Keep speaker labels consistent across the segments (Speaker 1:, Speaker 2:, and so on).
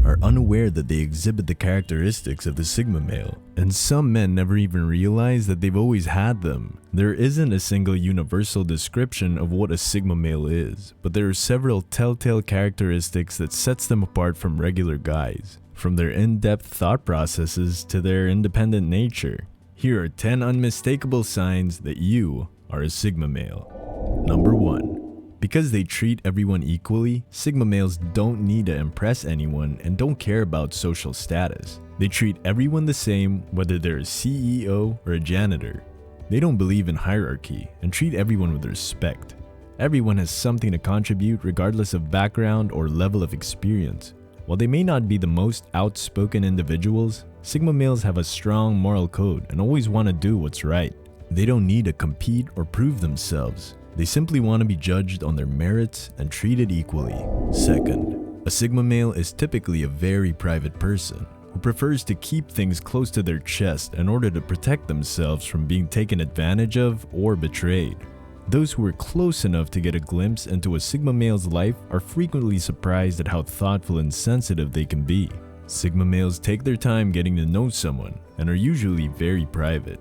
Speaker 1: are unaware that they exhibit the characteristics of the Sigma male, and some men never even realize that they've always had them. There isn't a single universal description of what a Sigma male is, but there are several telltale characteristics that sets them apart from regular guys, from their in-depth thought processes to their independent nature. Here are 10 unmistakable signs that you are a Sigma male. Number 1. Because they treat everyone equally, Sigma males don't need to impress anyone and don't care about social status. They treat everyone the same, whether they're a CEO or a janitor. They don't believe in hierarchy and treat everyone with respect. Everyone has something to contribute regardless of background or level of experience. While they may not be the most outspoken individuals, Sigma males have a strong moral code and always want to do what's right. They don't need to compete or prove themselves. They simply want to be judged on their merits and treated equally. Second, a Sigma male is typically a very private person who prefers to keep things close to their chest in order to protect themselves from being taken advantage of or betrayed. Those who are close enough to get a glimpse into a Sigma male's life are frequently surprised at how thoughtful and sensitive they can be. Sigma males take their time getting to know someone and are usually very private.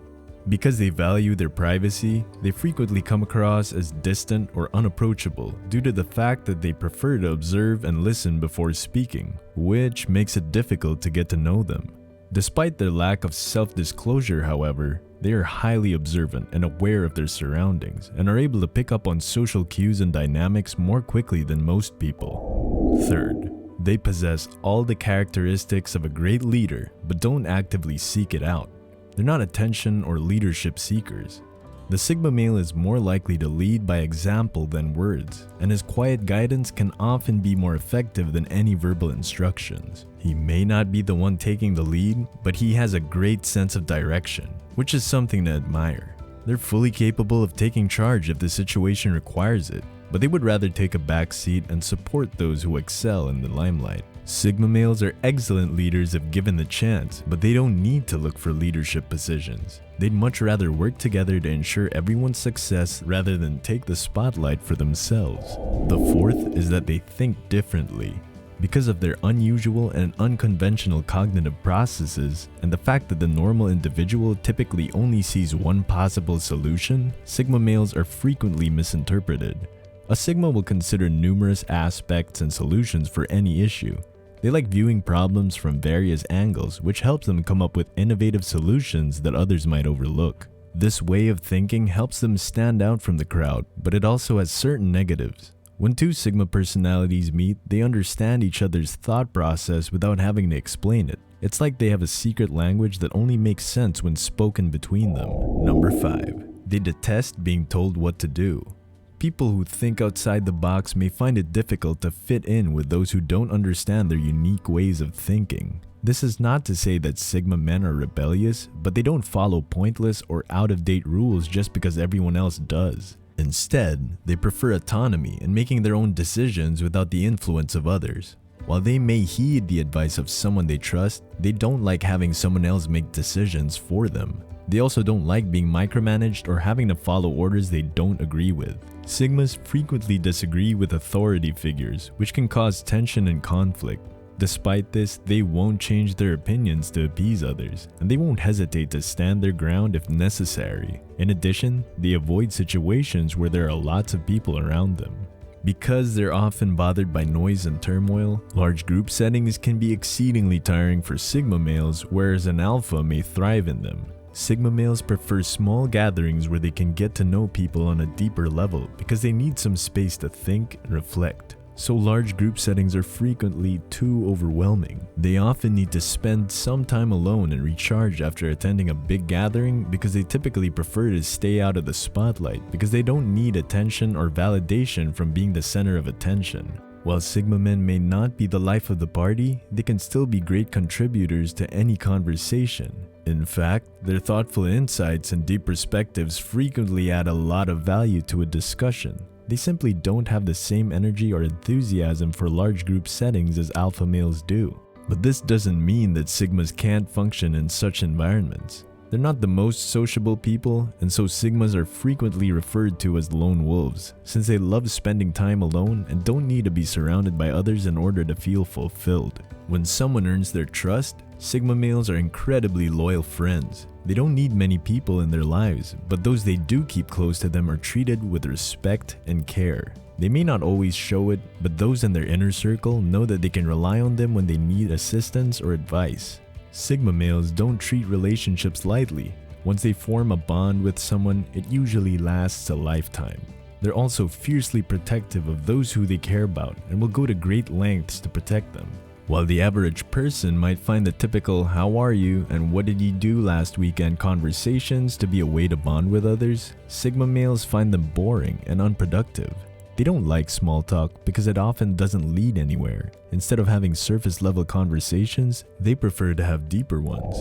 Speaker 1: Because they value their privacy, they frequently come across as distant or unapproachable due to the fact that they prefer to observe and listen before speaking, which makes it difficult to get to know them. Despite their lack of self-disclosure, however, they are highly observant and aware of their surroundings and are able to pick up on social cues and dynamics more quickly than most people. Third, they possess all the characteristics of a great leader but don't actively seek it out. They're not attention or leadership seekers. The Sigma male is more likely to lead by example than words, and his quiet guidance can often be more effective than any verbal instructions. He may not be the one taking the lead, but he has a great sense of direction, which is something to admire. They're fully capable of taking charge if the situation requires it, but they would rather take a back seat and support those who excel in the limelight. Sigma males are excellent leaders if given the chance, but they don't need to look for leadership positions. They'd much rather work together to ensure everyone's success rather than take the spotlight for themselves. The fourth is that they think differently. Because of their unusual and unconventional cognitive processes and the fact that the normal individual typically only sees one possible solution, Sigma males are frequently misinterpreted. A Sigma will consider numerous aspects and solutions for any issue. They like viewing problems from various angles, which helps them come up with innovative solutions that others might overlook. This way of thinking helps them stand out from the crowd, but it also has certain negatives. When two Sigma personalities meet, they understand each other's thought process without having to explain it. It's like they have a secret language that only makes sense when spoken between them. Number 5. They detest being told what to do. People who think outside the box may find it difficult to fit in with those who don't understand their unique ways of thinking. This is not to say that Sigma men are rebellious, but they don't follow pointless or out-of-date rules just because everyone else does. Instead, they prefer autonomy and making their own decisions without the influence of others. While they may heed the advice of someone they trust, they don't like having someone else make decisions for them. They also don't like being micromanaged or having to follow orders they don't agree with. Sigmas frequently disagree with authority figures, which can cause tension and conflict. Despite this, they won't change their opinions to appease others, and they won't hesitate to stand their ground if necessary. In addition, they avoid situations where there are lots of people around them. Because they're often bothered by noise and turmoil, large group settings can be exceedingly tiring for Sigma males, whereas an alpha may thrive in them. Sigma males prefer small gatherings where they can get to know people on a deeper level because they need some space to think and reflect. So large group settings are frequently too overwhelming. They often need to spend some time alone and recharge after attending a big gathering because they typically prefer to stay out of the spotlight because they don't need attention or validation from being the center of attention. While Sigma men may not be the life of the party, they can still be great contributors to any conversation. In fact, their thoughtful insights and deep perspectives frequently add a lot of value to a discussion. They simply don't have the same energy or enthusiasm for large group settings as alpha males do. But this doesn't mean that Sigmas can't function in such environments. They're not the most sociable people, and so Sigmas are frequently referred to as lone wolves, since they love spending time alone and don't need to be surrounded by others in order to feel fulfilled. When someone earns their trust, Sigma males are incredibly loyal friends. They don't need many people in their lives, but those they do keep close to them are treated with respect and care. They may not always show it, but those in their inner circle know that they can rely on them when they need assistance or advice. Sigma males don't treat relationships lightly. Once they form a bond with someone, it usually lasts a lifetime. They're also fiercely protective of those who they care about and will go to great lengths to protect them. While the average person might find the typical "how are you" and "what did you do last weekend" conversations to be a way to bond with others, Sigma males find them boring and unproductive. They don't like small talk because it often doesn't lead anywhere. Instead of having surface level conversations, they prefer to have deeper ones.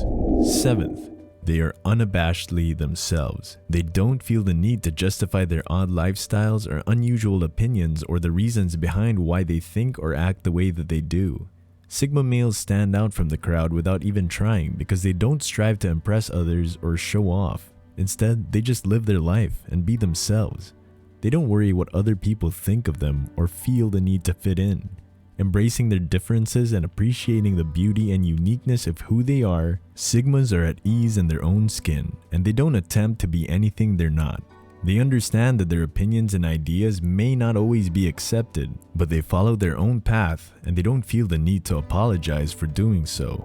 Speaker 1: 7th, they are unabashedly themselves. They don't feel the need to justify their odd lifestyles or unusual opinions or the reasons behind why they think or act the way that they do. Sigma males stand out from the crowd without even trying because they don't strive to impress others or show off. Instead, they just live their life and be themselves. They don't worry what other people think of them or feel the need to fit in. Embracing their differences and appreciating the beauty and uniqueness of who they are, Sigmas are at ease in their own skin, and they don't attempt to be anything they're not. They understand that their opinions and ideas may not always be accepted, but they follow their own path and they don't feel the need to apologize for doing so.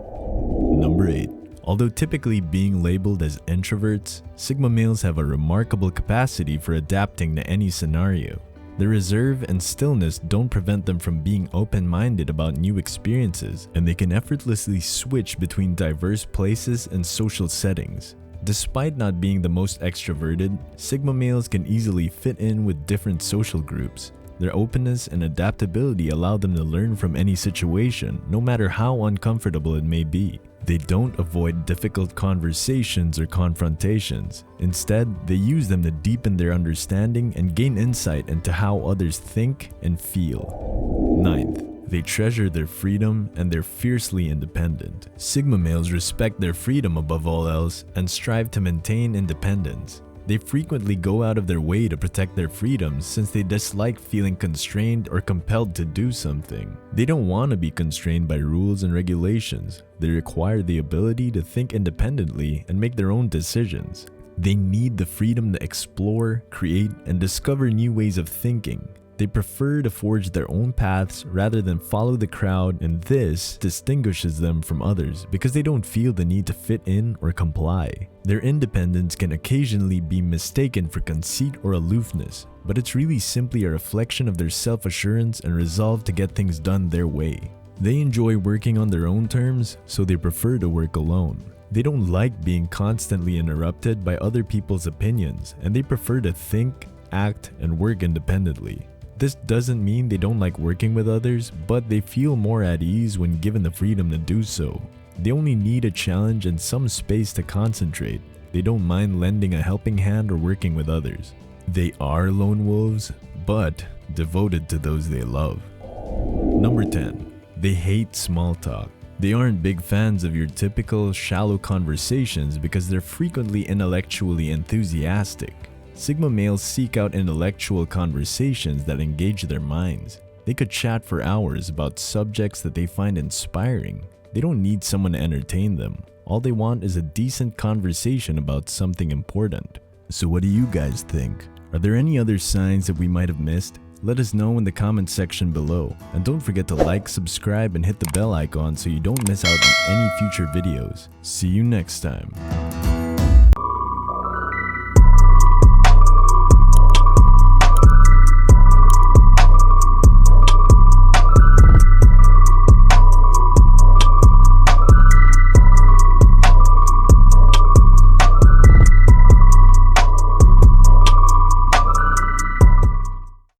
Speaker 1: Number 8. Although typically being labeled as introverts, Sigma males have a remarkable capacity for adapting to any scenario. Their reserve and stillness don't prevent them from being open-minded about new experiences, and they can effortlessly switch between diverse places and social settings. Despite not being the most extroverted, Sigma males can easily fit in with different social groups. Their openness and adaptability allow them to learn from any situation, no matter how uncomfortable it may be. They don't avoid difficult conversations or confrontations. Instead, they use them to deepen their understanding and gain insight into how others think and feel. 9th, they treasure their freedom and they're fiercely independent. Sigma males respect their freedom above all else and strive to maintain independence. They frequently go out of their way to protect their freedoms since they dislike feeling constrained or compelled to do something. They don't want to be constrained by rules and regulations. They require the ability to think independently and make their own decisions. They need the freedom to explore, create, and discover new ways of thinking. They prefer to forge their own paths rather than follow the crowd, and this distinguishes them from others because they don't feel the need to fit in or comply. Their independence can occasionally be mistaken for conceit or aloofness, but it's really simply a reflection of their self-assurance and resolve to get things done their way. They enjoy working on their own terms, so they prefer to work alone. They don't like being constantly interrupted by other people's opinions, and they prefer to think, act, and work independently. This doesn't mean they don't like working with others, but they feel more at ease when given the freedom to do so. They only need a challenge and some space to concentrate. They don't mind lending a helping hand or working with others. They are lone wolves, but devoted to those they love. Number 10. They hate small talk. They aren't big fans of your typical shallow conversations because they're frequently intellectually enthusiastic. Sigma males seek out intellectual conversations that engage their minds. They could chat for hours about subjects that they find inspiring. They don't need someone to entertain them. All they want is a decent conversation about something important. So what do you guys think? Are there any other signs that we might have missed? Let us know in the comment section below. And don't forget to like, subscribe, and hit the bell icon so you don't miss out on any future videos. See you next time.